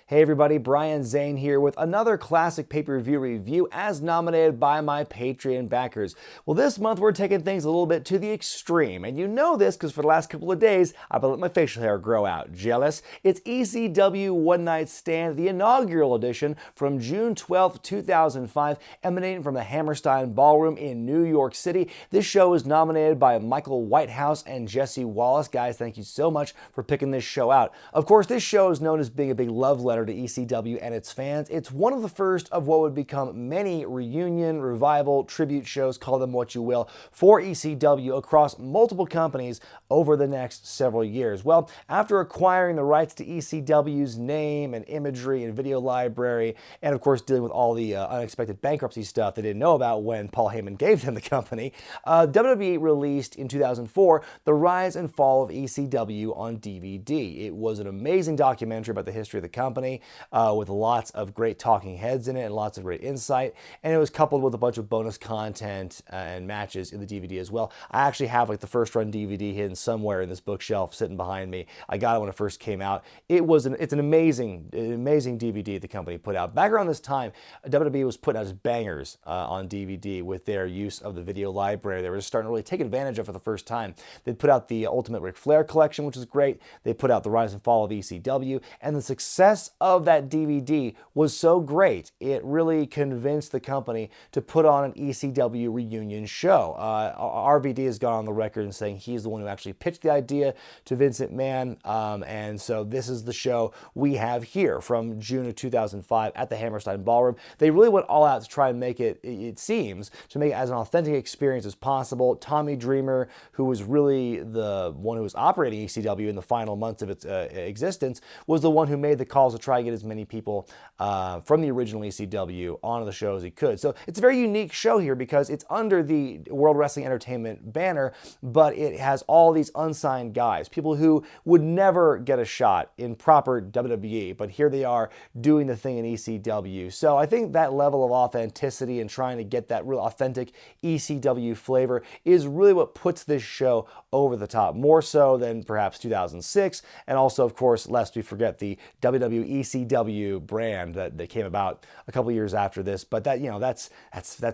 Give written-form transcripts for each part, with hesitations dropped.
Hey everybody, Brian Zane here with another classic pay-per-view review as nominated by my Patreon backers. Well, this month we're taking things a little bit to the extreme, and you know this because for the last couple of days I've been letting my facial hair grow out. Jealous? It's ECW One Night Stand, the inaugural edition from June 12th, 2005, emanating from the Hammerstein Ballroom in New York City. This show is nominated by Michael Whitehouse and Jesse Wallace. Guys, thank you so much for picking this show out. Of course, this show is known as being a big love letter to ECW and its fans. It's one of the first of what would become many reunion, revival, tribute shows, call them what you will, for ECW across multiple companies over the next several years. Well, after acquiring the rights to ECW's name and imagery and video library, and of course dealing with all the unexpected bankruptcy stuff they didn't know about when Paul Heyman gave them the company, WWE released in 2004 The Rise and Fall of ECW on DVD. It was an amazing documentary about the history of the company, with lots of great talking heads in it and lots of great insight, and it was coupled with a bunch of bonus content and matches in the DVD as well. I actually have like the first run DVD hidden somewhere in this bookshelf sitting behind me. I got it when it first came out. It's an amazing DVD the company put out. Back around this time, WWE was putting out his bangers on DVD with their use of the video library. They were just starting to really take advantage of it for the first time. They put out the Ultimate Ric Flair collection, which is great. They put out The Rise and Fall of ECW, and the success of that DVD was so great, it really convinced the company to put on an ECW reunion show. RVD has gone on the record and saying he's the one who actually pitched the idea to Vince McMahon, and so this is the show we have here from June of 2005 at the Hammerstein Ballroom. They really went all out to try and make it seems, to make it as an authentic experience as possible. Tommy Dreamer, who was really the one who was operating ECW in the final months of its existence, was the one who made the calls to try and get as many people from the original ECW onto the show as he could. So it's a very unique show here because it's under the World Wrestling Entertainment banner, but it has all these unsigned guys, people who would never get a shot in proper WWE, but here they are doing the thing in ECW. So I think that level of authenticity and trying to get that real authentic ECW flavor is really what puts this show over the top, more so than perhaps 2006, and also, of course, lest we forget the ECW brand that came about a couple years after this, but that's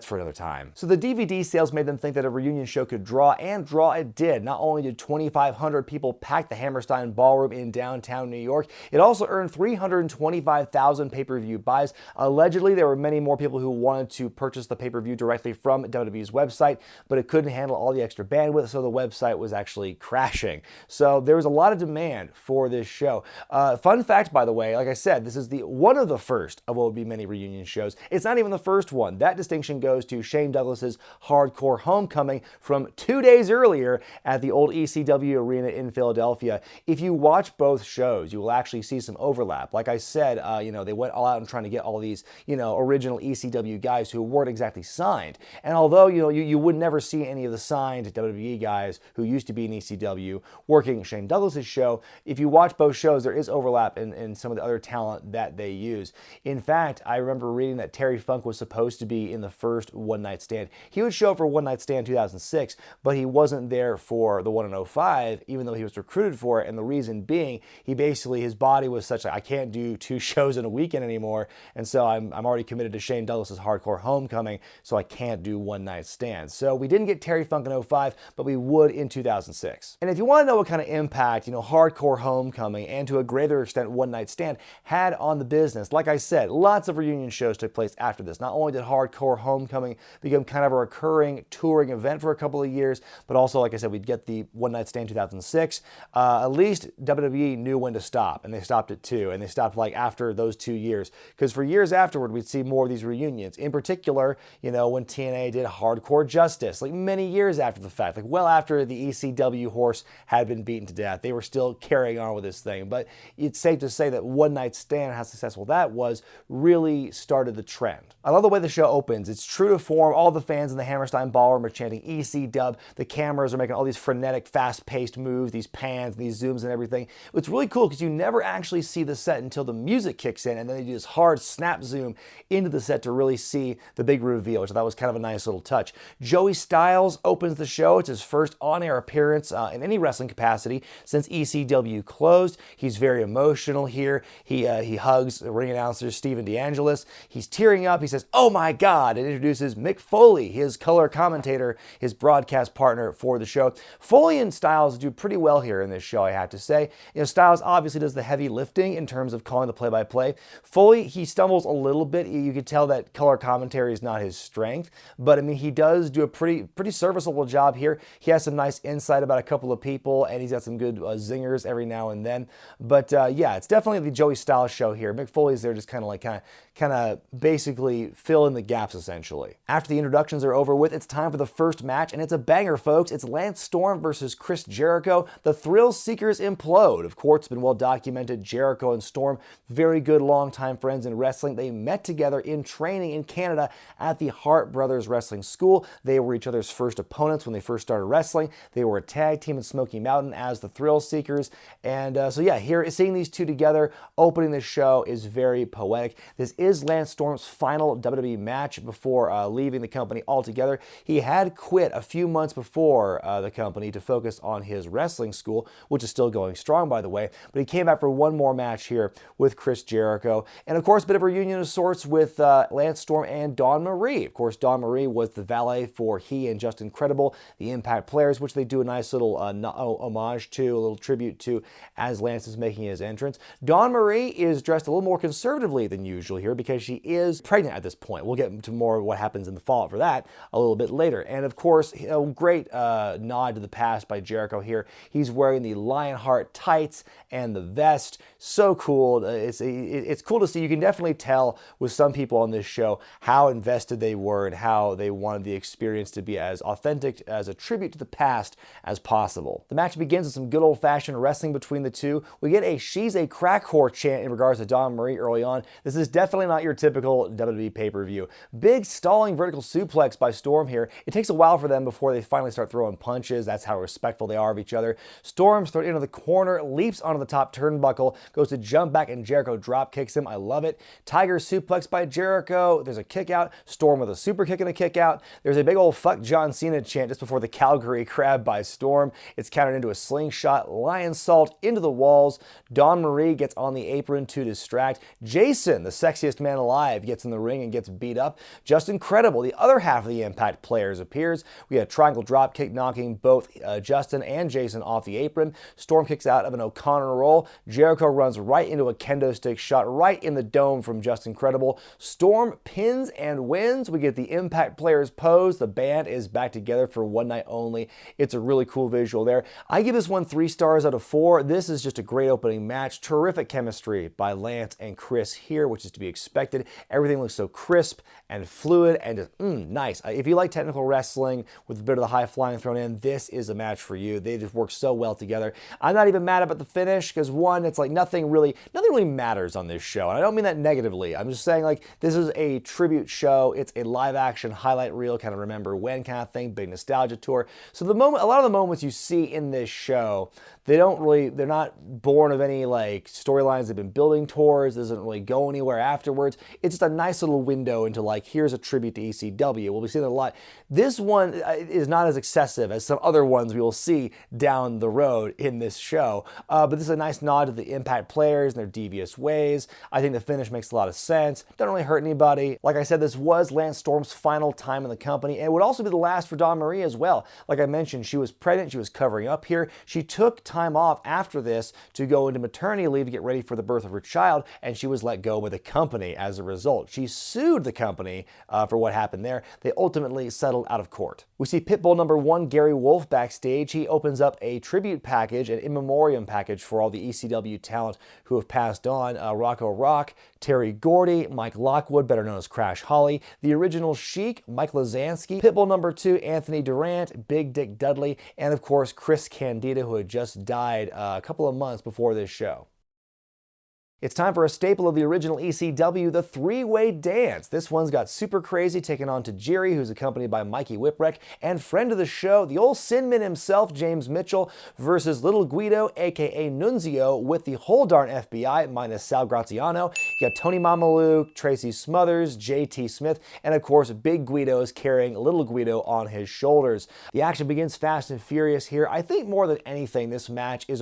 for another time. So the DVD sales made them think that a reunion show could draw, and draw it did. Not only did 2,500 people pack the Hammerstein Ballroom in downtown New York, it also earned 325,000 pay-per-view buys. Allegedly, there were many more people who wanted to purchase the pay-per-view directly from WWE's website, but it couldn't handle all the extra bandwidth, so the website was actually crashing. So there was a lot of demand for this show. Fun fact, by the way, like I said, this is one of the first of what would be many reunion shows. It's not even the first one. That distinction goes to Shane Douglas's Hardcore Homecoming from 2 days earlier at the old ECW arena in Philadelphia. If you watch both shows, you will actually see some overlap. Like I said, they went all out and trying to get all these, original ECW guys who weren't exactly signed. And although, you would never see any of the signed WWE guys who used to be in ECW working Shane Douglas's show, if you watch both shows, there is overlap in some of the other talent that they use. In fact, I remember reading that Terry Funk was supposed to be in the first One Night Stand. He would show up for One Night Stand 2006, but he wasn't there for the one in 05, even though he was recruited for it, and the reason being, his body was such I can't do 2 shows in a weekend anymore, and so I'm already committed to Shane Douglas's Hardcore Homecoming, so I can't do One Night Stand. So we didn't get Terry Funk in 05, but we would in 2006. And if you want to know what kind of impact, Hardcore Homecoming, and to a greater extent One Night Stand, had on the business, like I said, lots of reunion shows took place after this. Not only did Hardcore Homecoming become kind of a recurring touring event for a couple of years, but also, like I said, we'd get the One Night Stand 2006. At least WWE knew when to stop, and they stopped it too, and they stopped like after those 2 years, because for years afterward, we'd see more of these reunions. In particular, when TNA did Hardcore Justice, like many years after the fact, like well after the ECW horse had been beaten to death, they were still carrying on with this thing. But it's safe to say that One Night Stand, how successful that was, really started the trend. I love the way the show opens. It's true to form. All the fans in the Hammerstein Ballroom are chanting EC-dub. The cameras are making all these frenetic, fast-paced moves, these pans, these zooms and everything. It's really cool because you never actually see the set until the music kicks in, and then they do this hard snap zoom into the set to really see the big reveal, which I thought was kind of a nice little touch. Joey Styles opens the show. It's his first on-air appearance in any wrestling capacity since ECW closed. He's very emotional here. He hugs ring announcer Steven DeAngelis. He's tearing up. He says, "Oh my God," and introduces Mick Foley, his color commentator, his broadcast partner for the show. Foley and Styles do pretty well here in this show, I have to say. Styles obviously does the heavy lifting in terms of calling the play-by-play. Foley, he stumbles a little bit. You could tell that color commentary is not his strength, but I mean, he does do a pretty serviceable job here. He has some nice insight about a couple of people, and he's got some good zingers every now and then. But yeah, it's definitely the Joey Styles show here. Mick Foley's there just kind of basically fill in the gaps, essentially. After the introductions are over with, it's time for the first match, and it's a banger, folks. It's Lance Storm versus Chris Jericho. The Thrill Seekers implode. Of course, it's been well documented. Jericho and Storm, very good longtime friends in wrestling. They met together in training in Canada at the Hart Brothers Wrestling School. They were each other's first opponents when they first started wrestling. They were a tag team in Smoky Mountain as the Thrill Seekers. And so yeah, here, seeing these two together, opening the show is very poetic. This is Lance Storm's final WWE match before leaving the company altogether. He had quit a few months before the company to focus on his wrestling school, which is still going strong, by the way. But he came back for one more match here with Chris Jericho. And of course, a bit of a reunion of sorts with Lance Storm and Dawn Marie. Of course, Dawn Marie was the valet for he and Just Incredible, the Impact players, which they do a nice little homage to, a little tribute to, as Lance is making his entrance. Dawn Marie is dressed a little more conservatively than usual here because she is pregnant at this point. We'll get to more of what happens in the fallout for that a little bit later. And of course, a great nod to the past by Jericho here. He's wearing the Lionheart tights and the vest. So cool. It's cool to see. You can definitely tell with some people on this show how invested they were and how they wanted the experience to be as authentic, as a tribute to the past as possible. The match begins with some good old-fashioned wrestling between the two. We get a "she's a crack whore" chant in regards to Dawn Marie early on. This is definitely not your typical WWE pay-per-view. Big stalling vertical suplex by Storm here. It takes a while for them before they finally start throwing punches. That's how respectful they are of each other. Storm's thrown into the corner, leaps onto the top turnbuckle, goes to jump back, and Jericho drop kicks him. I love it. Tiger suplex by Jericho. There's a kick out. Storm with a super kick and a kick out. There's a big old "fuck John Cena" chant just before the Calgary Crab by Storm. It's countered into a slingshot, lion salt into the walls. Dawn Marie gets on the apron to distract. Jason, the sexiest man alive, gets in the ring and gets beat up. Just Incredible, the other half of the Impact players, appears. We have a triangle drop kick knocking both Justin and Jason off the apron. Storm kicks out of an O'Connor roll. Jericho runs right into a kendo stick shot right in the dome from Just Incredible. Storm pins and wins. We get the Impact players pose. The band is back together for one night only. It's a really cool visual there. I give this one 3 stars out of 4. This is just a great opening match. Terrific chemistry by Lance and Chris here, which is to be expected. Everything looks so crisp and fluid and just nice. If you like technical wrestling with a bit of the high flying thrown in, this is a match for you. They just work so well together. I'm not even mad about the finish because, one, it's like nothing really matters on this show. And I don't mean that negatively. I'm just saying, like, this is a tribute show. It's a live action highlight reel, kind of remember when kind of thing, big nostalgia tour. So a lot of the moments you see in this show, they're not born of any like storylines they've been building towards. It doesn't really go anywhere afterwards. It's just a nice little window into like, here's a tribute to ECW. We'll be seeing that a lot. This one is not as excessive as some other ones we will see down the road in this show. But this is a nice nod to the Impact players and their devious ways. I think the finish makes a lot of sense. Doesn't really hurt anybody. Like I said, this was Lance Storm's final time in the company, and it would also be the last for Dawn Marie as well. Like I mentioned, she was pregnant. She was covering up here. She took time off after this to go into maternity leave to get ready for the birth of her child, and she was let go by the company as a result. She sued the company for what happened there. They ultimately settled out of court. We see Pitbull number 1, Gary Wolf, backstage. He opens up a tribute package, an in memoriam package for all the ECW talent who have passed on. Rocco Rock, Terry Gordy, Mike Lockwood, better known as Crash Holly, the original Sheik, Mike Lazansky, Pitbull number 2, Anthony Durant, Big Dick Dudley, and of course Chris Candido, who had just died a couple of months before this show. It's time for a staple of the original ECW, the three-way dance. This one's got Super Crazy taking on Tajiri, who's accompanied by Mikey Whipwreck, and friend of the show, the old Sandman himself, James Mitchell, versus Little Guido, aka Nunzio, with the whole darn FBI, minus Sal Graziano. You got Tony Mamalu, Tracy Smothers, JT Smith, and of course, Big Guido is carrying Little Guido on his shoulders. The action begins fast and furious here. I think more than anything, this match is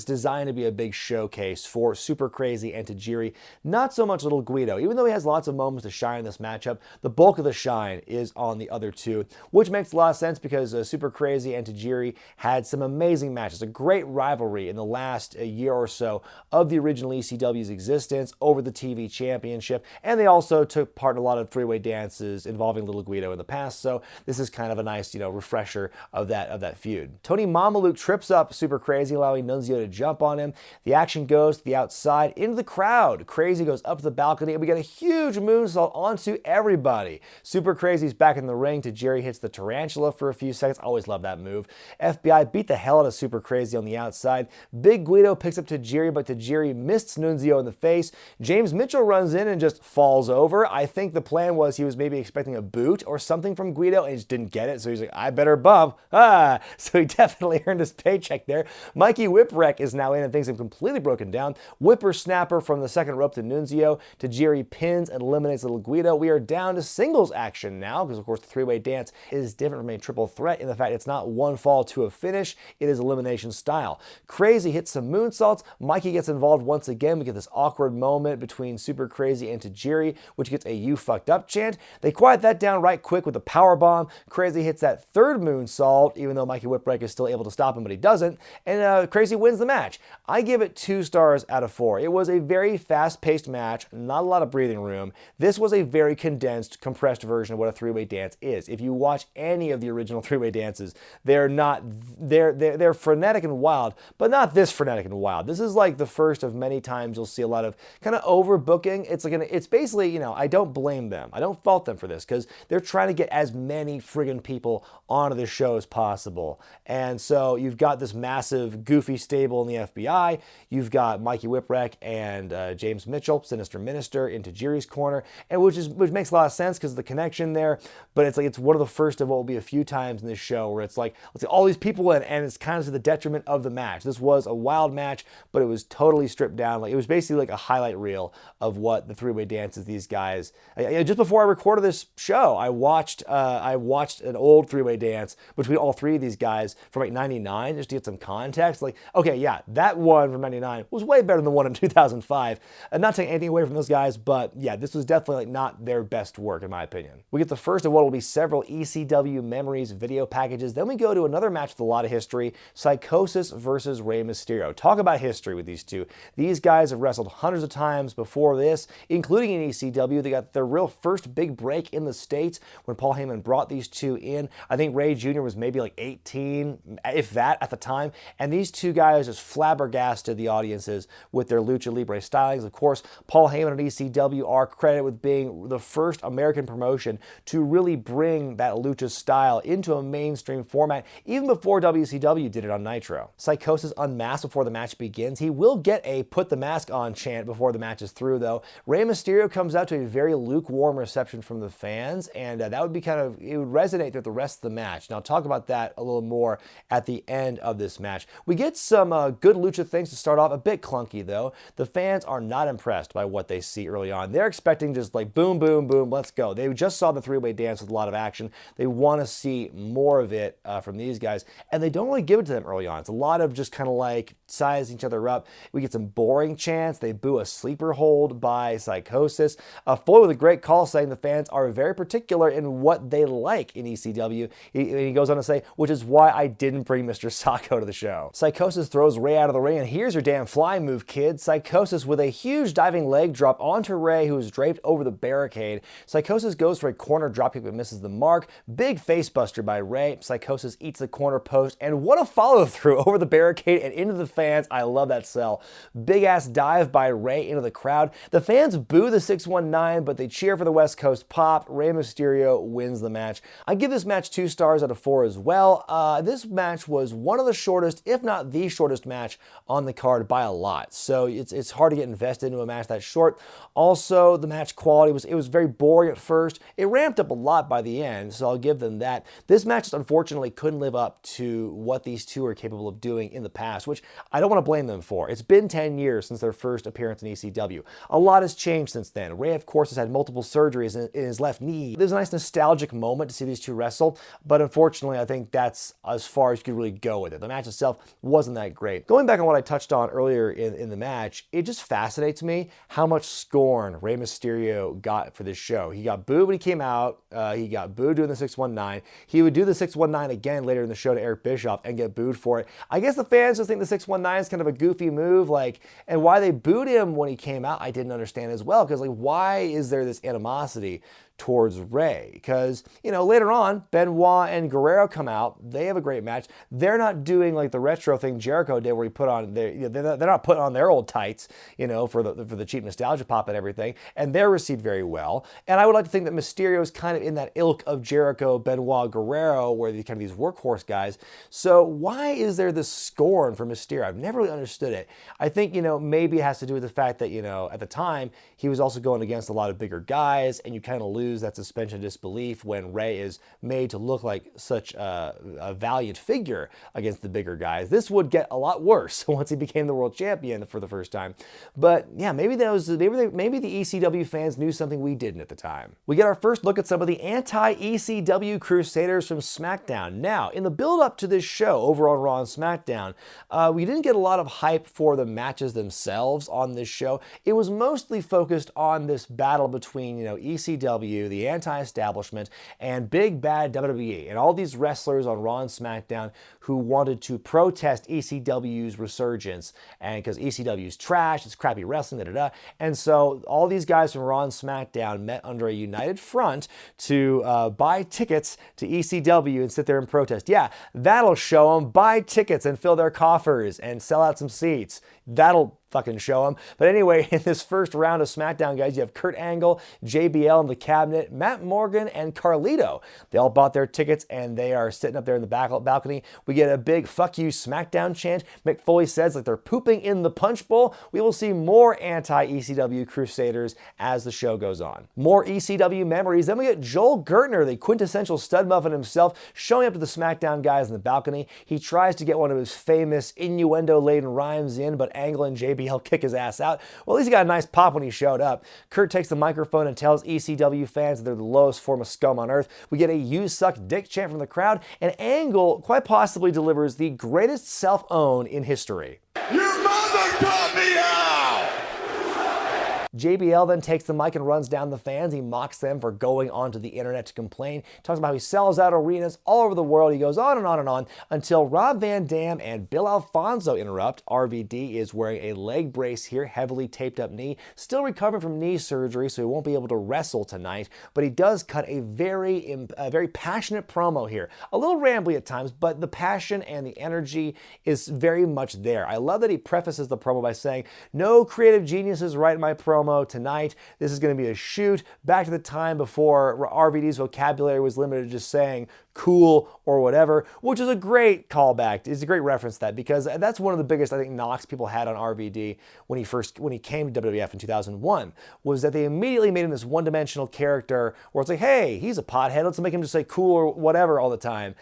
designed to be a big showcase for Super Crazy and Tajiri. Not so much little Guido. Even though he has lots of moments to shine in this matchup, the bulk of the shine is on the other two, which makes a lot of sense because Super Crazy and Tajiri had some amazing matches. A great rivalry in the last year or so of the original ECW's existence over the TV championship, and they also took part in a lot of three-way dances involving little Guido in the past, so this is kind of a nice, refresher of that feud. Tony Mamaluke trips up Super Crazy, allowing Nunzio to jump on him. The action goes to the outside into the crowd. Crazy goes up to the balcony, and we get a huge moonsault onto everybody. Super Crazy's back in the ring. Tajiri hits the tarantula for a few seconds. Always love that move. FBI beat the hell out of Super Crazy on the outside. Big Guido picks up Tajiri, but Tajiri missed Nunzio in the face. James Mitchell runs in and just falls over. I think the plan was he was maybe expecting a boot or something from Guido and he just didn't get it, so he's like, I better bump. So he definitely earned his paycheck there. Mikey Whipwreck is now in and things have completely broken down. Whippersnapper from the second rope to Nunzio. Tajiri pins and eliminates little Guido. We are down to singles action now because, of course, the three-way dance is different from a triple threat in the fact it's not one fall to a finish. It is elimination style. Crazy hits some moonsaults. Mikey gets involved once again. We get this awkward moment between Super Crazy and Tajiri, which gets a "you fucked up" chant. They quiet that down right quick with a powerbomb. Crazy hits that third moonsault, even though Mikey Whipwreck is still able to stop him, but he doesn't. And Crazy wins the match. I give it 2 stars out of 4. It was a very fast-paced match, not a lot of breathing room. This was a very condensed, compressed version of what a three-way dance is. If you watch any of the original three-way dances, they're frenetic and wild, but not this frenetic and wild. This is like the first of many times you'll see a lot of kind of overbooking. It's basically, I don't blame them. I don't fault them for this because they're trying to get as many friggin' people onto the show as possible. And so you've got this massive, goofy stable in the FBI. You've got Mikey Whipwreck and James Mitchell, Sinister Minister, in Tajiri's corner, and which makes a lot of sense because of the connection there. But it's one of the first of what will be a few times in this show where it's like, let's see all these people in, and it's kind of to the detriment of the match. This was a wild match, but it was totally stripped down. Like, it was basically like a highlight reel of what the three-way dances these guys. Just before I recorded this show, I watched an old three-way dance between all three of these guys from like '99 just to get some context. Like, okay, yeah, that one from '99 was way better than the one in 2005. I'm not taking anything away from those guys, but yeah, this was definitely like not their best work in my opinion. We get the first of what will be several ECW Memories video packages. Then we go to another match with a lot of history, Psicosis versus Rey Mysterio. Talk about history with these two. These guys have wrestled hundreds of times before this, including in ECW. They got their real first big break in the States when Paul Heyman brought these two in. I think Ray Jr. was maybe like 18, if that, at the time. And these two guys just flabbergasted the audiences with their Lucha Libre stylings. Of course, Paul Heyman and ECW are credited with being the first American promotion to really bring that Lucha style into a mainstream format, even before WCW did it on Nitro. Psicosis unmasked before the match begins. He will get a "put the mask on" chant before the match is through, though. Rey Mysterio comes out to a very lukewarm reception from the fans, and that would be it would resonate through the rest of the match. Now, I'll talk about that a little more at the end of this match. We get some good Lucha things to start off, a bit clunky, though. The fans are not impressed by what they see early on. They're expecting just like boom, boom, boom, let's go. They just saw the three-way dance with a lot of action. They want to see more of it from these guys, and they don't really give it to them early on. It's a lot of just kind of like sizing each other up. We get some boring chants. They boo a sleeper hold by Psicosis. Fuller with a great call saying the fans are very particular in what they like in ECW. He goes on to say, which is why I didn't bring Mr. Sacco to the show. Psicosis throws Ray out of the ring, and here's your damn fly move, kid. Psicosis with a huge diving leg drop onto Ray, who is draped over the barricade. Psicosis goes for a corner dropkick but misses the mark. Big facebuster by Ray. Psicosis eats the corner post, and what a follow-through over the barricade and into the fans. I love that sell. Big ass dive by Ray into the crowd. The fans boo the 619, but they cheer for the West Coast pop. Rey Mysterio wins the match. I give this match 2 stars out of 4 as well. This match was one of the shortest, if not the shortest match on the card by a lot. So it's hard to get invested into a match that short. Also, the match quality was very boring at first. It ramped up a lot by the end, so I'll give them that. This match just unfortunately couldn't live up to what these two are capable of doing in the past, which I don't want to blame them for. It's been 10 years since their first appearance in ECW. A lot has changed since then. Ray, of course, has had multiple surgeries in his left knee. There's a nice nostalgic moment to see these two wrestle, but unfortunately, I think that's as far as you could really go with it. The match itself wasn't that great. Going back on what I touched on earlier in the match, match, it just fascinates me how much scorn Rey Mysterio got for this show. He got booed when he came out. He got booed doing the 619. He would do the 619 again later in the show to Eric Bischoff and get booed for it. I guess the fans just think the 619 is kind of a goofy move, like, and why they booed him when he came out, I didn't understand as well, because like, why is there this animosity towards Rey? Because, you know, later on, Benoit and Guerrero come out. They have a great match. They're not doing like the retro thing Jericho did, where he put on their, you know, they're not putting on their old tights, you know, for the cheap nostalgia pop and everything. And they're received very well. And I would like to think that Mysterio is kind of in that ilk of Jericho, Benoit, Guerrero, where they're kind of these workhorse guys. So why is there this scorn for Mysterio? I've never really understood it. I think, you know, maybe it has to do with the fact that, you know, at the time, he was also going against a lot of bigger guys, and you kind of lose that suspension of disbelief when Rey is made to look like such a valiant figure against the bigger guys. This would get a lot worse once he became the world champion for the first time. But yeah, maybe the ECW fans knew something we didn't at the time. We get our first look at some of the anti-ECW Crusaders from SmackDown. Now, in the build-up to this show over on Raw and SmackDown, we didn't get a lot of hype for the matches themselves on this show. It was mostly focused on this battle between, you know, ECW, the anti-establishment, and big bad WWE, and all these wrestlers on Raw and SmackDown who wanted to protest ECW's resurgence, and because ECW's trash, it's crappy wrestling, and so all these guys from Raw and SmackDown met under a united front to buy tickets to ECW and sit there and protest. Yeah, that'll show them. Buy tickets and fill their coffers and sell out some seats. That'll fucking show them. But anyway, in this first round of SmackDown, guys, you have Kurt Angle, JBL in the cabinet, Matt Morgan, and Carlito. They all bought their tickets, and they are sitting up there in the back balcony. We get a big "fuck you SmackDown" chant. Mick Foley says like they're pooping in the punch bowl. We will see more anti-ECW Crusaders as the show goes on. More ECW memories. Then we get Joel Gertner, the quintessential stud muffin himself, showing up to the SmackDown guys in the balcony. He tries to get one of his famous innuendo-laden rhymes in, but Angle and JBL kick his ass out. Well, at least he got a nice pop when he showed up. Kurt takes the microphone and tells ECW fans that they're the lowest form of scum on earth. We get a "you suck dick" chant from the crowd, and Angle quite possibly delivers the greatest self-own in history. Your mother taught me how! JBL then takes the mic and runs down the fans. He mocks them for going onto the internet to complain. He talks about how he sells out arenas all over the world. He goes on and on and on until Rob Van Dam and Bill Alfonso interrupt. RVD is wearing a leg brace here, heavily taped up knee, still recovering from knee surgery, so he won't be able to wrestle tonight. But he does cut a very passionate promo here. A little rambly at times, but the passion and the energy is very much there. I love that he prefaces the promo by saying, "No creative geniuses write my promo tonight. This is going to be a shoot." Back to the time before RVD's vocabulary was limited to just saying cool or whatever, which is a great callback. It's a great reference to that, because that's one of the biggest, I think, knocks people had on RVD when he came to WWF in 2001, was that they immediately made him this one-dimensional character where it's like, hey, he's a pothead, let's make him just say cool or whatever all the time.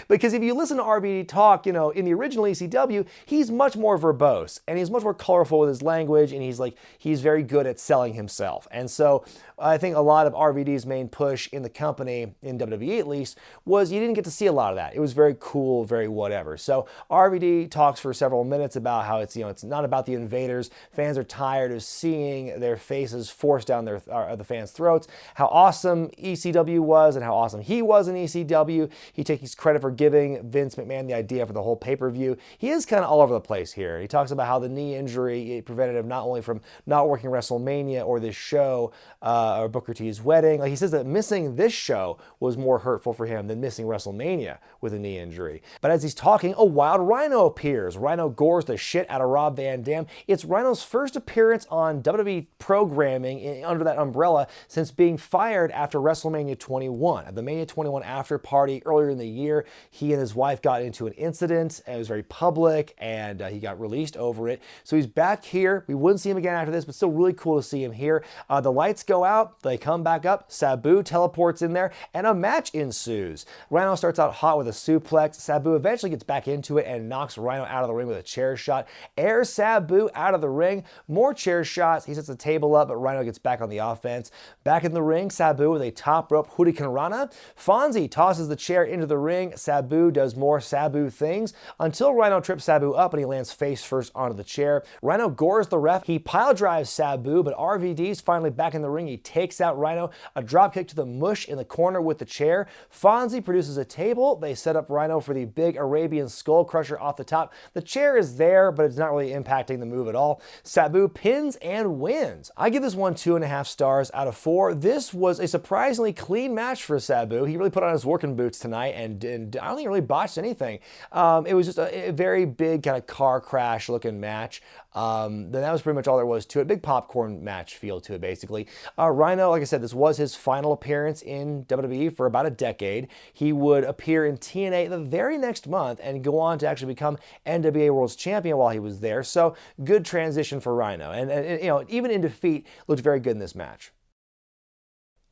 Because if you listen to RVD talk, you know, in the original ECW, he's much more verbose and he's much more colorful with his language, and he's very good at selling himself. And so I think a lot of RVD's main push in the company, in WWE at least, was you didn't get to see a lot of that. It was very cool, very whatever. So RVD talks for several minutes about how it's, you know, it's not about the invaders. Fans are tired of seeing their faces forced down the fans' throats. How awesome ECW was and how awesome he was in ECW. He takes credit for giving Vince McMahon the idea for the whole pay-per-view. He is kind of all over the place here. He talks about how the knee injury prevented him not only from not working WrestleMania or this show or Booker T's wedding. Like, he says that missing this show was more hurtful for him than missing WrestleMania with a knee injury. But as he's talking, a wild Rhyno appears. Rhyno gores the shit out of Rob Van Dam. It's Rhyno's first appearance on WWE programming under that umbrella since being fired after WrestleMania 21. At the Mania 21 after party earlier in the year, he and his wife got into an incident, and it was very public, and he got released over it. So he's back here. We wouldn't see him again after this, but still really cool to see him here. The lights go out, they come back up, Sabu teleports in there, and a match ensues. Rhyno starts out hot with a suplex. Sabu eventually gets back into it and knocks Rhyno out of the ring with a chair shot. Airs Sabu out of the ring. More chair shots. He sets the table up, but Rhyno gets back on the offense. Back in the ring, Sabu with a top rope Hurricane Rana. Fonzie tosses the chair into the ring. Sabu does more Sabu things until Rhyno trips Sabu up and he lands face first onto the chair. Rhyno gores the ref. He pile drives Sabu, but RVD's finally back in the ring. He takes out Rhyno. A drop kick to the mush in the corner with the chair. Fonzie produces a table. They set up Rhyno for the big Arabian skull crusher off the top. The chair is there, but it's not really impacting the move at all. Sabu pins and wins. I give this one 2.5 stars out of 4. This was a surprisingly clean match for Sabu. He really put on his working boots tonight and I don't think he really botched anything. It was just a very big kind of car crash looking match. Then that was pretty much all there was to it. Big popcorn match feel to it, basically. Rhyno, like I said, this was his final appearance in WWE for about a decade. He would appear in TNA the very next month and go on to actually become NWA World's Champion while he was there. So good transition for Rhyno. And you know, even in defeat, looked very good in this match.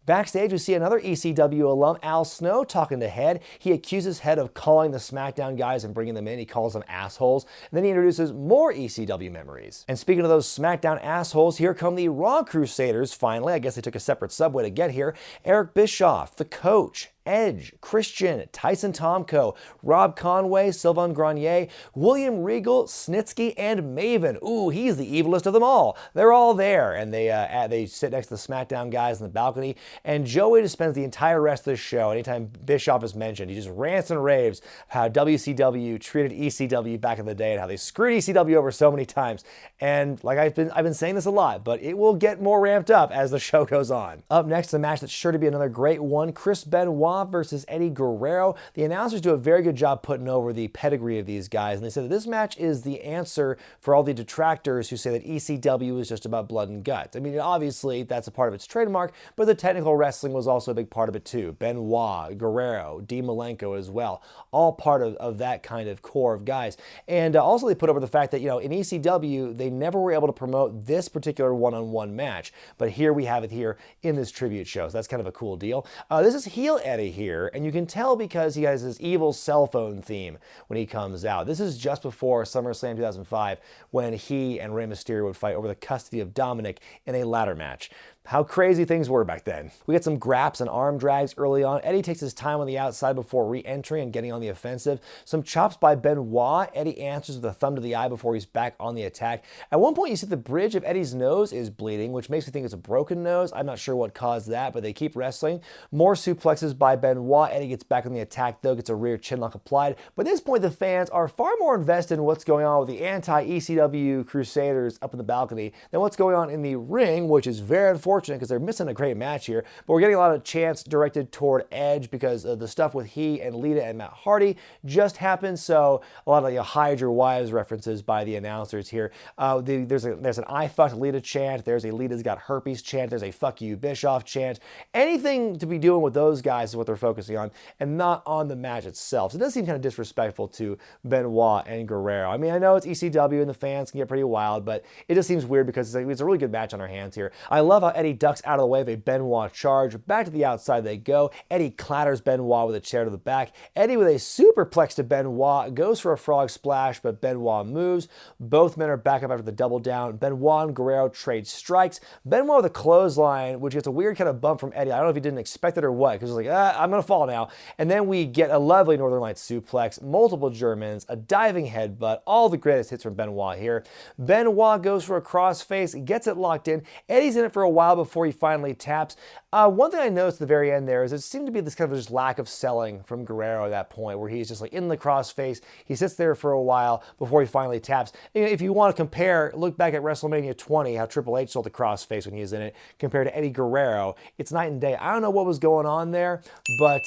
Backstage, we see another ECW alum, Al Snow, talking to Head. He accuses Head of calling the SmackDown guys and bringing them in. He calls them assholes. And then he introduces more ECW memories. And speaking of those SmackDown assholes, here come the Raw Crusaders, finally. I guess they took a separate subway to get here. Eric Bischoff, the coach, Edge, Christian, Tyson Tomko, Rob Conway, Sylvain Grenier, William Regal, Snitsky, and Maven. Ooh, he's the evilest of them all. They're all there, and they sit next to the SmackDown guys in the balcony, and Joey just spends the entire rest of the show, anytime Bischoff is mentioned, he just rants and raves how WCW treated ECW back in the day and how they screwed ECW over so many times. And like I've been saying this a lot, but it will get more ramped up as the show goes on. Up next, a match that's sure to be another great one, Chris Benoit versus Eddie Guerrero. The announcers do a very good job putting over the pedigree of these guys, and they said that this match is the answer for all the detractors who say that ECW is just about blood and guts. I mean, obviously that's a part of its trademark, but the technical wrestling was also a big part of it too. Benoit, Guerrero, Dean Malenko as well, all part of that kind of core of guys. And also they put over the fact that, you know, in ECW, they never were able to promote this particular one-on-one match, but here we have it here in this tribute show, so that's kind of a cool deal. This is heel Eddie here, and you can tell because he has this evil cell phone theme when he comes out. This is just before SummerSlam 2005 when he and Rey Mysterio would fight over the custody of Dominic in a ladder match. How crazy things were back then. We get some graps and arm drags early on. Eddie takes his time on the outside before re-entry and getting on the offensive. Some chops by Benoit. Eddie answers with a thumb to the eye before he's back on the attack. At one point, you see the bridge of Eddie's nose is bleeding, which makes me think it's a broken nose. I'm not sure what caused that, but they keep wrestling. More suplexes by Benoit. Eddie gets back on the attack, though, gets a rear chinlock applied. But at this point, the fans are far more invested in what's going on with the anti-ECW Crusaders up in the balcony than what's going on in the ring, which is very unfortunate because they're missing a great match here. But we're getting a lot of chants directed toward Edge because of the stuff with he and Lita and Matt Hardy just happened. So a lot of hide your wives references by the announcers here. There's an I fucked Lita chant. There's a Lita's got herpes chant. There's a fuck you Bischoff chant. Anything to be doing with those guys is what they're focusing on and not on the match itself. So it does seem kind of disrespectful to Benoit and Guerrero. I mean, I know it's ECW and the fans can get pretty wild, but it just seems weird because it's a really good match on our hands here. I love how Eddie ducks out of the way of a Benoit charge. Back to the outside they go. Eddie clatters Benoit with a chair to the back. Eddie with a superplex to Benoit goes for a frog splash, but Benoit moves. Both men are back up after the double down. Benoit and Guerrero trade strikes. Benoit with a clothesline, which gets a weird kind of bump from Eddie. I don't know if he didn't expect it or what, because he's like, I'm going to fall now. And then we get a lovely Northern Lights suplex, multiple Germans, a diving headbutt, all the greatest hits from Benoit here. Benoit goes for a crossface, gets it locked in. Eddie's in it for a while before he finally taps. One thing I noticed at the very end there is it seemed to be this kind of just lack of selling from Guerrero at that point, where he's just like in the crossface. He sits there for a while before he finally taps. If you want to compare, look back at WrestleMania 20, how Triple H sold the crossface when he was in it, compared to Eddie Guerrero. It's night and day. I don't know what was going on there, but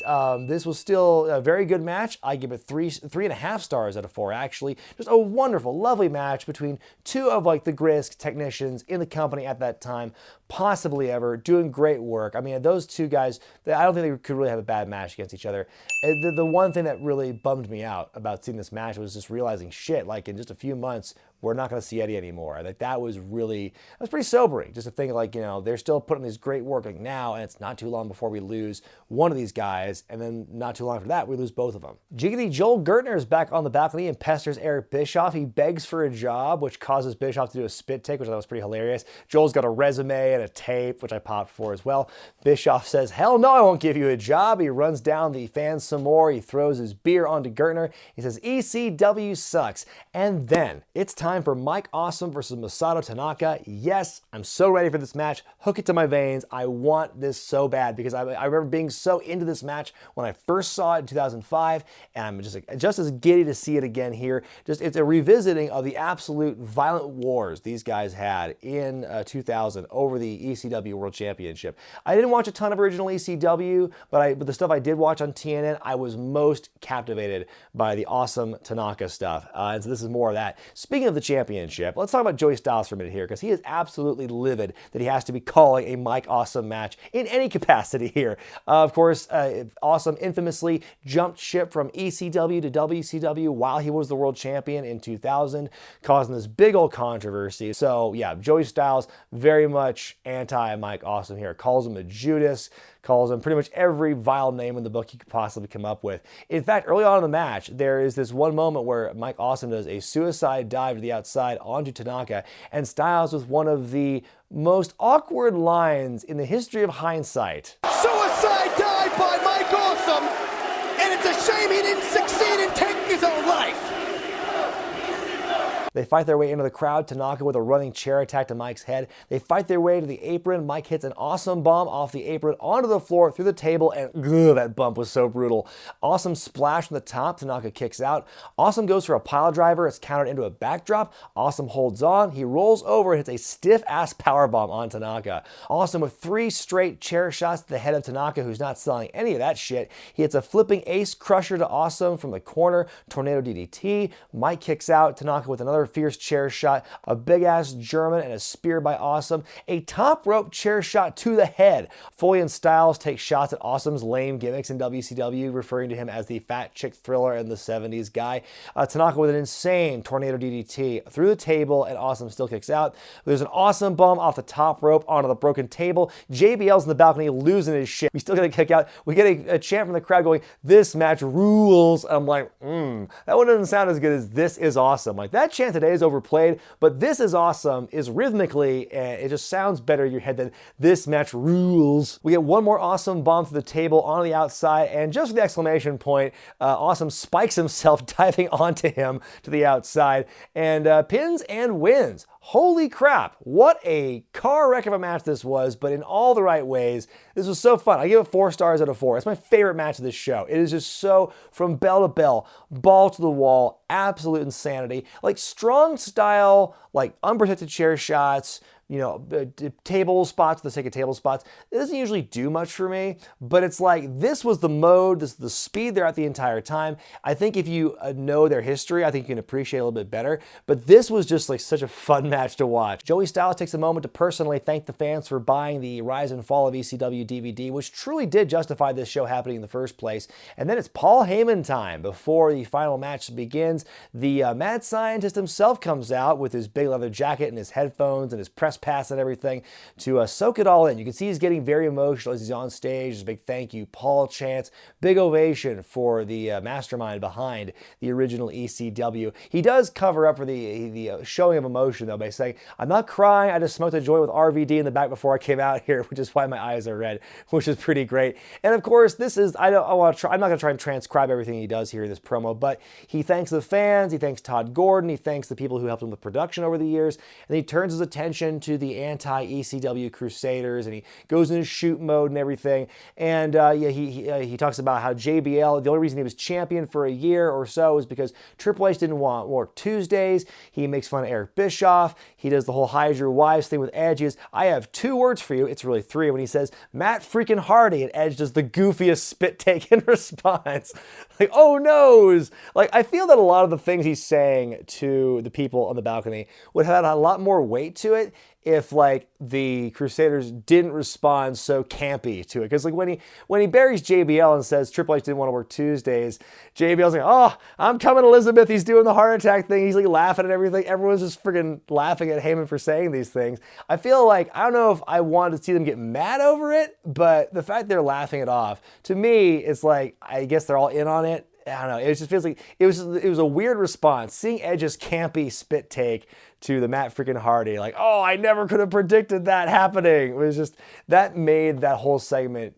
this was still a very good match. I give it 3.5 stars out of 4, actually. Just a wonderful, lovely match between two of like the greatest technicians in the company at that time, possibly ever, doing great work. I mean, those two guys, I don't think they could really have a bad match against each other. The one thing that really bummed me out about seeing this match was just realizing, shit, like in just a few months, we're not going to see Eddie anymore. Like that was pretty sobering, just to think like, they're still putting this great work like now, and it's not too long before we lose one of these guys, and then not too long after that, we lose both of them. Jiggity Joel Gertner is back on the balcony and pesters Eric Bischoff. He begs for a job, which causes Bischoff to do a spit take, which I thought was pretty hilarious. Joel's got a resume and a tape, which I popped for as well. Bischoff says, hell no, I won't give you a job. He runs down the fans some more. He throws his beer onto Gertner. He says, ECW sucks. And then it's time for Mike Awesome versus Masato Tanaka. Yes, I'm so ready for this match. Hook it to my veins. I want this so bad because I remember being so into this match when I first saw it in 2005, and I'm just as giddy to see it again here. It's a revisiting of the absolute violent wars these guys had in 2000 over the ECW World Championship. I didn't watch a ton of original ECW, but the stuff I did watch on TNN, I was most captivated by the awesome Tanaka stuff. And so this is more of that. Speaking of the championship, let's talk about Joey Styles for a minute here, because he is absolutely livid that he has to be calling a Mike Awesome match in any capacity here. Of course, Awesome infamously jumped ship from ECW to WCW while he was the world champion in 2000, causing this big old controversy. So yeah, Joey Styles very much anti-Mike Awesome here. Calls him a Judas, calls him pretty much every vile name in the book you could possibly come up with. In fact, early on in the match, there is this one moment where Mike Awesome does a suicide dive to the outside onto Tanaka, and Styles with one of the most awkward lines in the history of hindsight. Suicide dive by Mike Awesome, and it's a shame he didn't succeed in taking his own life. They fight their way into the crowd. Tanaka with a running chair attack to Mike's head. They fight their way to the apron. Mike hits an awesome bomb off the apron onto the floor through the table, and that bump was so brutal. Awesome splash from the top. Tanaka kicks out. Awesome goes for a pile driver. It's countered into a backdrop. Awesome holds on. He rolls over and hits a stiff-ass powerbomb on Tanaka. Awesome with 3 straight chair shots to the head of Tanaka, who's not selling any of that shit. He hits a flipping ace crusher to Awesome from the corner. Tornado DDT. Mike kicks out. Tanaka with another fierce chair shot, a big ass German, and a spear by Awesome. A top rope chair shot to the head. Foley and Styles take shots at Awesome's lame gimmicks in WCW, referring to him as the fat chick thriller in the 70s guy. Tanaka with an insane tornado DDT through the table, and Awesome still kicks out. There's an awesome bomb off the top rope onto the broken table. JBL's in the balcony losing his shit. We still get a kick out. We get a chant from the crowd going, "This match rules." I'm like, that one doesn't sound as good as "This is awesome." Like that chant today is overplayed, but "This is awesome" is rhythmically, it just sounds better in your head than "This match rules." We get one more awesome bomb to the table on the outside, and just with the exclamation point, Awesome spikes himself diving onto him to the outside, and pins and wins. Holy crap, what a car wreck of a match this was, but in all the right ways. This was so fun. I give it 4 stars out of 4. It's my favorite match of this show. It is just so, from bell to bell, ball to the wall, absolute insanity. Like strong style, like unprotected chair shots, table spots for the sake of table spots. It doesn't usually do much for me, but it's like this was the mode, this is the speed they're at the entire time. I think if you know their history, I think you can appreciate it a little bit better, but this was just like such a fun match to watch. Joey Styles takes a moment to personally thank the fans for buying the Rise and Fall of ECW DVD, which truly did justify this show happening in the first place. And then it's Paul Heyman time. Before the final match begins, the mad scientist himself comes out with his big leather jacket and his headphones and his press pass and everything to soak it all in. You can see he's getting very emotional as he's on stage. There's a big thank you, Paul chants, big ovation for the mastermind behind the original ECW. He does cover up for the showing of emotion though by saying, "I'm not crying, I just smoked a joint with RVD in the back before I came out here," which is why my eyes are red, which is pretty great. And of course, this is, I'm not going to try and transcribe everything he does here in this promo, but he thanks the fans, he thanks Todd Gordon, he thanks the people who helped him with production over the years, and he turns his attention to the anti-ECW Crusaders, and he goes into shoot mode and everything. And he talks about how JBL, the only reason he was champion for a year or so is because Triple H didn't want work Tuesdays. He makes fun of Eric Bischoff. He does the whole hide your wives thing with Edge. He goes, "I have 2 words for you." It's really 3 when he says, "Matt freaking Hardy," and Edge does the goofiest spit take in response. Like, oh noes! Like, I feel that a lot of the things he's saying to the people on the balcony would have had a lot more weight to it if like the Crusaders didn't respond so campy to it. Because like when he buries JBL and says Triple H didn't want to work Tuesdays, JBL's like, oh, I'm coming, Elizabeth. He's doing the heart attack thing. He's like laughing at everything. Everyone's just freaking laughing at Heyman for saying these things. I feel like, I don't know if I wanted to see them get mad over it, but the fact they're laughing it off, to me, it's like, I guess they're all in on it. I don't know. It just feels like it was a weird response. Seeing Edge's campy spit take to the Matt freaking Hardy, like, oh, I never could have predicted that happening. It was just, that made that whole segment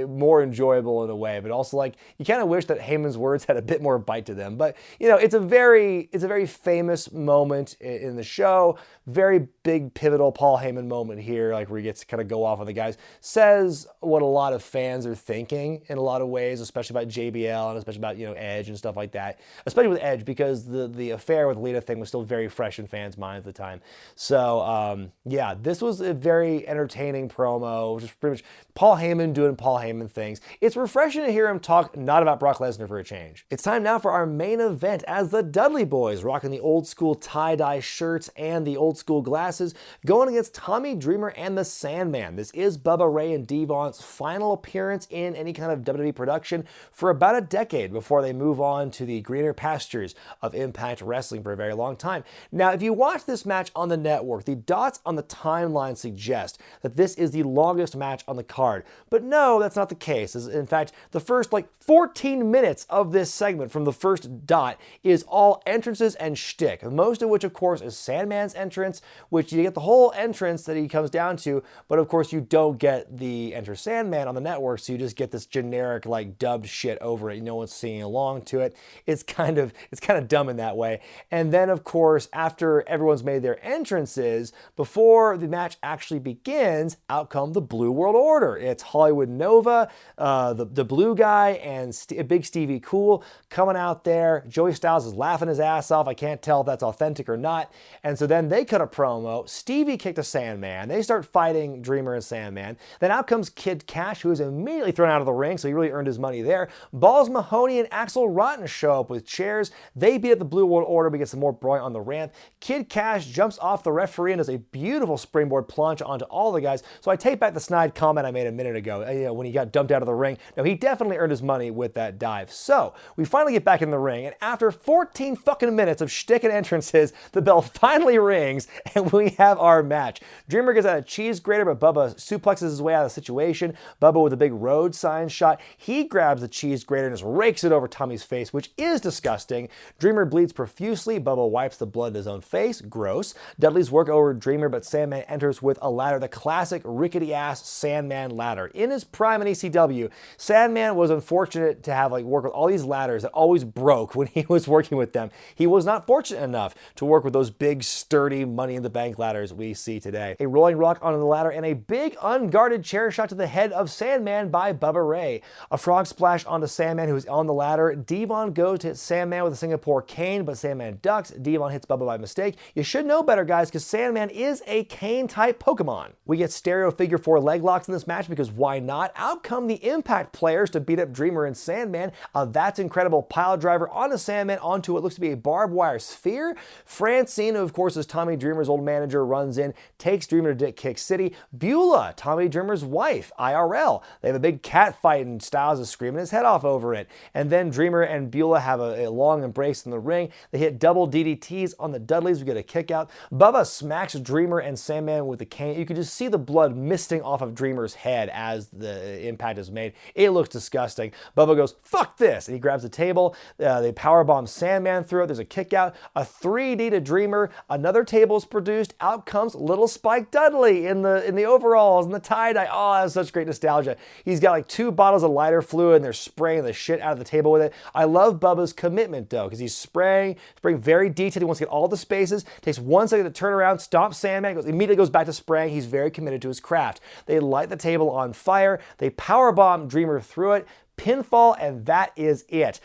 more enjoyable in a way, but also like you kind of wish that Heyman's words had a bit more bite to them. But you know, it's a very famous moment in the show. Very big pivotal Paul Heyman moment here, like where he gets to kind of go off on the guys. Says what a lot of fans are thinking in a lot of ways, especially about JBL and especially about, you know, Edge and stuff like that. Especially with Edge, because the affair with Lita thing was still very fresh in fans' minds at the time. So yeah, this was a very entertaining promo, just pretty much Paul Heyman doing Paul Heyman things. It's refreshing to hear him talk not about Brock Lesnar for a change. It's time now for our main event as the Dudley Boyz, rocking the old school tie-dye shirts and the old school glasses, going against Tommy Dreamer and the Sandman. This is Bubba Ray and Devon's final appearance in any kind of WWE production for about a decade before they move on to the greener pastures of Impact Wrestling for a very long time. Now, if you watch this match on the network, the dots on the timeline suggest that this is the longest match on the card. But no, that's not the case. In fact, the first like 14 minutes of this segment from the first dot is all entrances and shtick, most of which, of course, is Sandman's entrance, which you get the whole entrance that he comes down to, but of course you don't get the Enter Sandman on the network, so you just get this generic like dubbed shit over it. No one's singing along to it. It's kind of dumb in that way. And then of course, after everyone's made their entrances, before the match actually begins, out come the Blue World Order. It's Hollywood Nova, the blue guy, and Big Stevie Cool coming out there. Joey Styles is laughing his ass off. I can't tell if that's authentic or not. And so then they cut a promo. Stevie kicked a Sandman. They start fighting Dreamer and Sandman. Then out comes Kid Cash, who is immediately thrown out of the ring, so he really earned his money there. Balls Mahoney and Axel Rotten show up with chairs. They beat up the Blue World Order. We get some more brawling on the ramp. Kid Cash jumps off the referee and does a beautiful springboard plunge onto all the guys. So I take back the snide comment I made a minute ago, you know, when he got dumped out of the ring. No, he definitely earned his money with that dive. So we finally get back in the ring, and after 14 fucking minutes of shtick and entrances, the bell finally rings, and we have our match. Dreamer gets out a cheese grater, but Bubba suplexes his way out of the situation. Bubba with a big road sign shot. He grabs the cheese grater and just rakes it over Tommy's face, which is disgusting. Dreamer bleeds profusely. Bubba wipes the blood in his own face. Gross. Dudley's work over Dreamer, but Sandman enters with a ladder, the classic rickety-ass Sandman ladder. In his prime in ECW, Sandman was unfortunate to have work with all these ladders that always broke when he was working with them. He was not fortunate enough to work with those big, sturdy Money in the Bank ladders we see today. A rolling rock onto the ladder and a big unguarded chair shot to the head of Sandman by Bubba Ray. A frog splash onto Sandman, who is on the ladder. Devon goes to hit Sandman with a Singapore cane, but Sandman ducks. Devon hits Bubba by mistake. You should know better, guys, because Sandman is a cane-type Pokemon. We get stereo figure 4 leg locks in this match because why not? Out come the Impact players to beat up Dreamer and Sandman. That's incredible pile driver onto Sandman onto what looks to be a barbed wire sphere. Francine, who of course is Tommy Dreamer's old manager, runs in, takes Dreamer to Dick Kick City. Beulah, Tommy Dreamer's wife, IRL. They have a big cat fight and Styles is screaming his head off over it. And then Dreamer and Beulah have a long embrace in the ring. They hit double DDTs on the Dudleys. We get a kick out. Bubba smacks Dreamer and Sandman with the cane. You can just see the blood misting off of Dreamer's head as the impact is made. It looks disgusting. Bubba goes, fuck this, and he grabs the table. They powerbomb Sandman through it. There's a kick out, a 3D to Dreamer. Another table is produced. Out comes little Spike Dudley in the overalls and the tie-dye. Oh, that's such great nostalgia. He's got 2 bottles of lighter fluid and they're spraying the shit out of the table with it. I love Bubba's commitment though, because he's spraying very detailed. He wants to get all the spaces. Takes 1 second to turn around, stomp Sandman, immediately goes back to spraying. He's very committed to his craft. They light the table on fire. They powerbomb Dreamer through it. Pinfall, and that is it.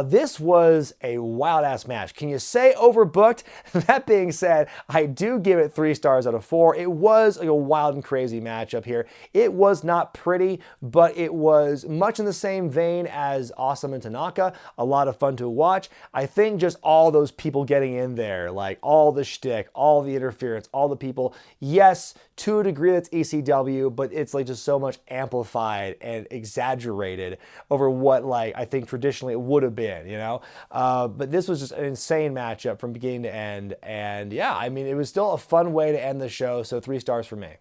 This was a wild-ass match. Can you say overbooked? That being said, I do give it 3 stars out of 4. It was like a wild and crazy matchup here. It was not pretty, but it was much in the same vein as Awesome and Tanaka. A lot of fun to watch. I think just all those people getting in there, like all the shtick, all the interference, all the people. Yes, to a degree that's ECW, but it's like just so much amplified and exaggerated over what like I think traditionally it would have been, you know? But this was just an insane matchup from beginning to end. And yeah, I mean, it was still a fun way to end the show, so 3 stars for me.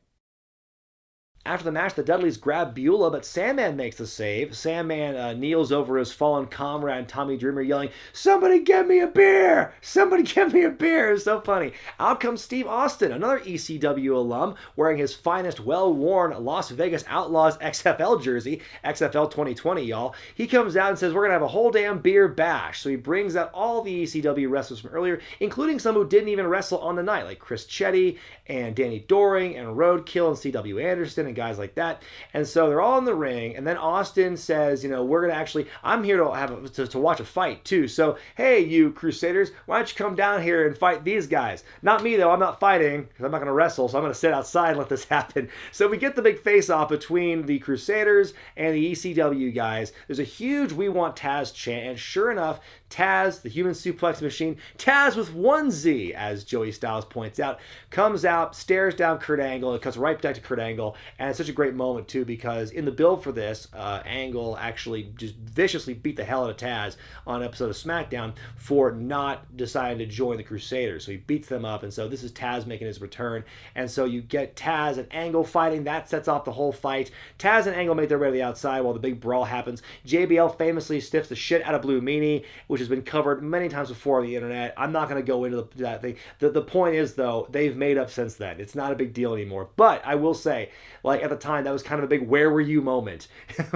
After the match, the Dudleys grab Beulah, but Sandman makes the save. Sandman kneels over his fallen comrade, Tommy Dreamer, yelling, "Somebody get me a beer! Somebody get me a beer!" It's so funny. Out comes Steve Austin, another ECW alum, wearing his finest, well-worn Las Vegas Outlaws XFL jersey, XFL 2020, y'all. He comes out and says, "We're going to have a whole damn beer bash." So he brings out all the ECW wrestlers from earlier, including some who didn't even wrestle on the night, like Chris Chetty and Danny Doring and Roadkill and C.W. Anderson and guys like that. And so they're all in the ring, and then Austin says, you know, we're gonna actually, I'm here to watch a fight too, so hey, you Crusaders, why don't you come down here and fight these guys? Not me though, I'm not fighting because I'm not gonna wrestle, so I'm gonna sit outside and let this happen. So we get the big face off between the Crusaders and the ECW guys. There's a huge "We Want Taz" chant, and sure enough, Taz, the human suplex machine, Taz with 1 Z, as Joey Styles points out, comes out, stares down Kurt Angle, and cuts right back to Kurt Angle. And it's such a great moment, too, because in the build for this, Angle actually just viciously beat the hell out of Taz on an episode of SmackDown for not deciding to join the Crusaders. So he beats them up, and so this is Taz making his return. And so you get Taz and Angle fighting. That sets off the whole fight. Taz and Angle make their way to the outside while the big brawl happens. JBL famously stiffs the shit out of Blue Meanie, which has been covered many times before on the internet. I'm not going to go into that thing. The point is, though, they've made up since then. It's not a big deal anymore. But I will say, like at the time, that was kind of a big "where were you" moment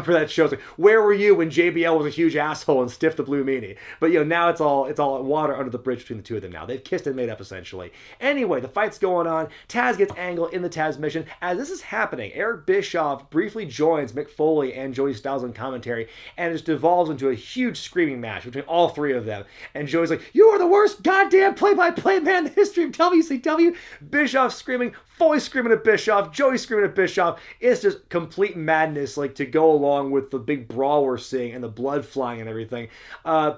for that show. It's like, where were you when JBL was a huge asshole and stiffed the Blue Meanie? But you know, now it's all water under the bridge between the two of them now. They've kissed and made up essentially. Anyway, the fight's going on. Taz gets Angle in the Taz mission. As this is happening, Eric Bischoff briefly joins Mick Foley and Joey Styles on commentary, and it just devolves into a huge screaming match between all 3 of them. And Joey's like, "You are the worst goddamn play-by-play man in the history of WCW." Bischoff screaming, Foley screaming at Bischoff, Joey screaming at Bischoff. It's just complete madness, like, to go along with the big brawl we're seeing and the blood flying and everything.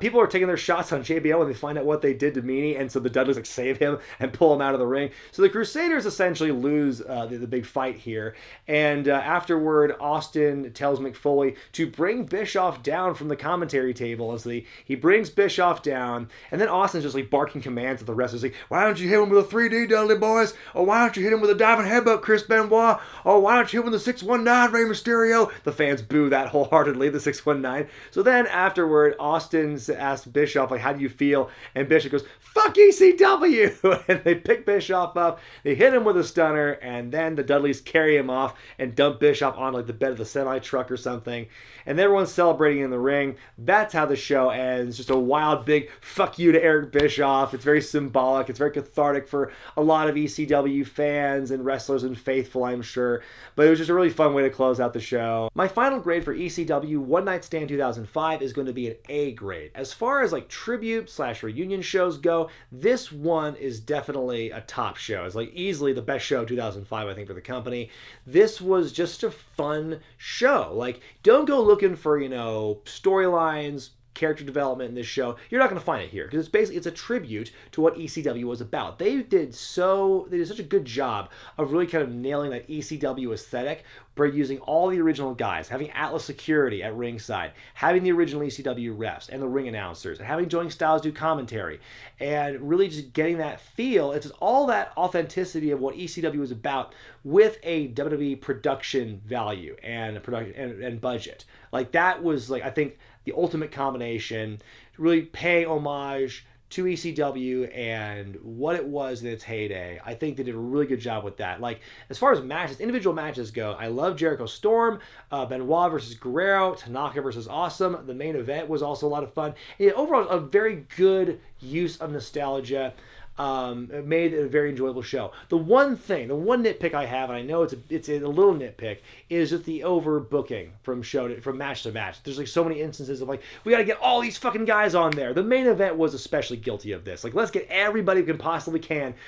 People are taking their shots on JBL when they find out what they did to Meanie, and so the Dudleys like save him and pull him out of the ring. So the Crusaders essentially lose the big fight here, and afterward, Austin tells Mick Foley to bring Bischoff down from the commentary table. As he brings Bischoff down, and then Austin's just like barking commands at the wrestlers, like, "Why don't you hit him with a 3D, Dudley boys? Or why don't you hit him with a diving headbutt, Chris Benoit? Or why don't you hit him with a 619, Rey Mysterio?" The fans boo that wholeheartedly, the 619. So then afterward, Austin asks Bischoff, like, "How do you feel?" And Bischoff goes, "Fuck ECW!" And they pick Bischoff up, they hit him with a stunner, and then the Dudleys carry him off and dump Bischoff on like the bed of the semi-truck or something. And everyone's celebrating in the ring. That's how the show ends. Just a wild, big fuck you to Eric Bischoff. It's very symbolic. It's very cathartic for a lot of ECW fans and wrestlers and faithful, I'm sure. But it was just a really fun way to close out the show. My final grade for ECW One Night Stand 2005 is going to be an A grade. As far as like tribute/reunion shows go, this one is definitely a top show. It's like easily the best show of 2005, I think, for the company. This was just a fun show. Like, don't go looking for, you know, storylines, character development in this show. You're not going to find it here, because it's a tribute to what ECW was about. They did such a good job of really kind of nailing that ECW aesthetic by using all the original guys, having Atlas Security at ringside, having the original ECW refs and the ring announcers, and having Joey Styles do commentary, and really just getting that feel. It's just all that authenticity of what ECW was about with a WWE production value and budget. Like, that was, like, I think, the ultimate combination to really pay homage to ECW and what it was in its heyday. I think they did a really good job with that. Like, as far as matches, individual matches go, I love Jericho Storm, Benoit versus Guerrero, Tanaka versus Awesome. The main event was also a lot of fun. And overall, a very good use of nostalgia. It made it a very enjoyable show. The one nitpick I have, and I know it's a little nitpick, is just the overbooking from match to match. There's like so many instances of like, we got to get all these fucking guys on there. The main event was especially guilty of this. Like, let's get everybody we can possibly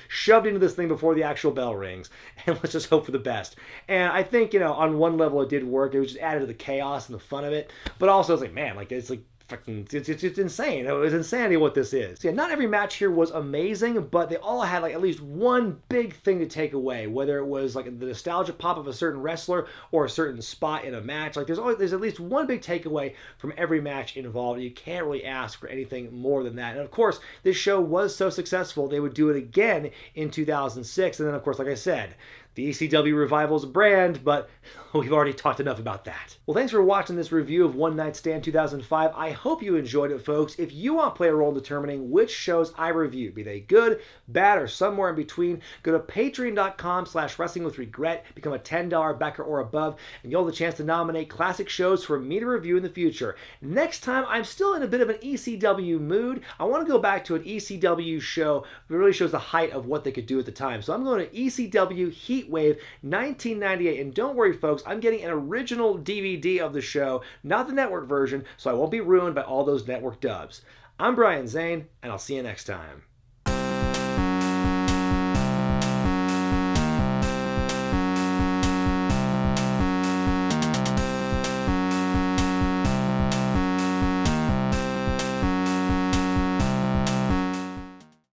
shoved into this thing before the actual bell rings, and let's just hope for the best. And I think, on one level it did work. It was just added to the chaos and the fun of it. But also it's like, man, like it's like fucking, it's insane. It was insanity what this is. So yeah, not every match here was amazing, but they all had like at least one big thing to take away, whether it was like the nostalgia pop of a certain wrestler or a certain spot in a match. Like there's at least one big takeaway from every match involved. You can't really ask for anything more than that. And of course, this show was so successful, they would do it again in 2006. And then of course, like I said, the ECW revival is a brand, but we've already talked enough about that. Well, thanks for watching this review of One Night Stand 2005. I hope you enjoyed it, folks. If you want to play a role in determining which shows I review, be they good, bad, or somewhere in between, go to patreon.com/wrestlingwithregret, become a $10 backer or above, and you'll have the chance to nominate classic shows for me to review in the future. Next time, I'm still in a bit of an ECW mood. I want to go back to an ECW show that really shows the height of what they could do at the time. So I'm going to ECW Heat Wave 1998. And don't worry, folks, I'm getting an original DVD of the show, not the network version, so I won't be ruined by all those network dubs. I'm Brian Zane, and I'll see you next time.